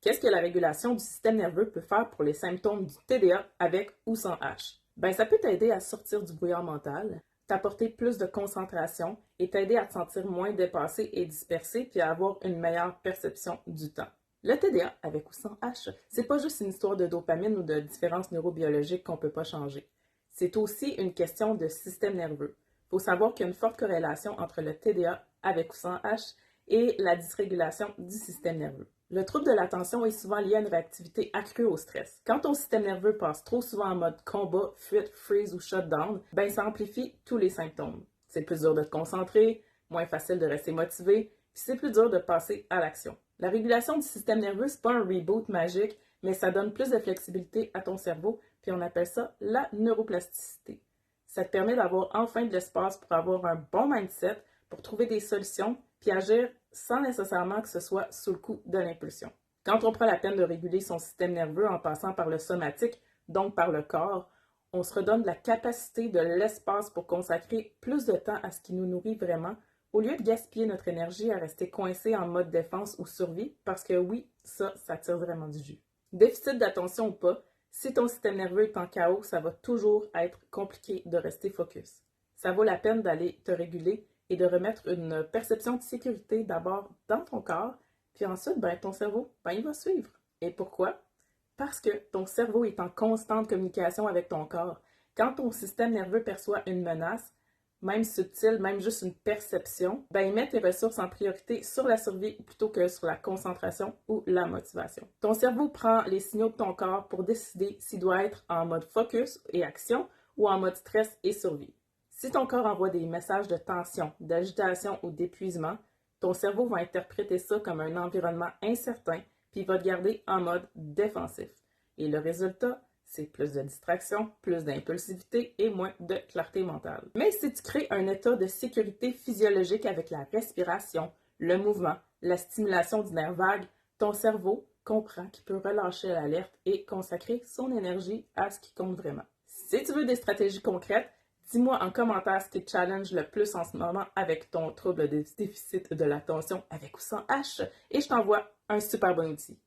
Qu'est-ce que la régulation du système nerveux peut faire pour les symptômes du TDA avec ou sans H? Ben, ça peut t'aider à sortir du brouillard mental, t'apporter plus de concentration et t'aider à te sentir moins dépassé et dispersé puis à avoir une meilleure perception du temps. Le TDA avec ou sans H, c'est pas juste une histoire de dopamine ou de différences neurobiologiques qu'on peut pas changer. C'est aussi une question de système nerveux. Il faut savoir qu'il y a une forte corrélation entre le TDA avec ou sans H et la dysrégulation du système nerveux. Le trouble de l'attention est souvent lié à une réactivité accrue au stress. Quand ton système nerveux passe trop souvent en mode combat, fuite, freeze ou shutdown, ben ça amplifie tous les symptômes. C'est plus dur de te concentrer, moins facile de rester motivé, puis c'est plus dur de passer à l'action. La régulation du système nerveux, c'est pas un reboot magique, mais ça donne plus de flexibilité à ton cerveau, puis on appelle ça la neuroplasticité. Ça te permet d'avoir enfin de l'espace pour avoir un bon mindset, pour trouver des solutions, puis agir sans nécessairement que ce soit sous le coup de l'impulsion. Quand on prend la peine de réguler son système nerveux en passant par le somatique, donc par le corps, on se redonne de la capacité, de l'espace pour consacrer plus de temps à ce qui nous nourrit vraiment, au lieu de gaspiller notre énergie à rester coincé en mode défense ou survie, parce que oui, ça tire vraiment du jus. Déficit d'attention ou pas, si ton système nerveux est en chaos, ça va toujours être compliqué de rester focus. Ça vaut la peine d'aller te réguler et de remettre une perception de sécurité d'abord dans ton corps, puis ensuite, ben, ton cerveau, ben, il va suivre. Et pourquoi? Parce que ton cerveau est en constante communication avec ton corps. Quand ton système nerveux perçoit une menace, même subtile, même juste une perception, ben, il met tes ressources en priorité sur la survie plutôt que sur la concentration ou la motivation. Ton cerveau prend les signaux de ton corps pour décider s'il doit être en mode focus et action ou en mode stress et survie. Si ton corps envoie des messages de tension, d'agitation ou d'épuisement, ton cerveau va interpréter ça comme un environnement incertain, puis il va te garder en mode défensif. Et le résultat, c'est plus de distraction, plus d'impulsivité et moins de clarté mentale. Mais si tu crées un état de sécurité physiologique avec la respiration, le mouvement, la stimulation du nerf vague, ton cerveau comprend qu'il peut relâcher l'alerte et consacrer son énergie à ce qui compte vraiment. Si tu veux des stratégies concrètes, dis-moi en commentaire ce qui te challenge le plus en ce moment avec ton trouble de déficit de l'attention avec ou sans H et je t'envoie un super bon outil.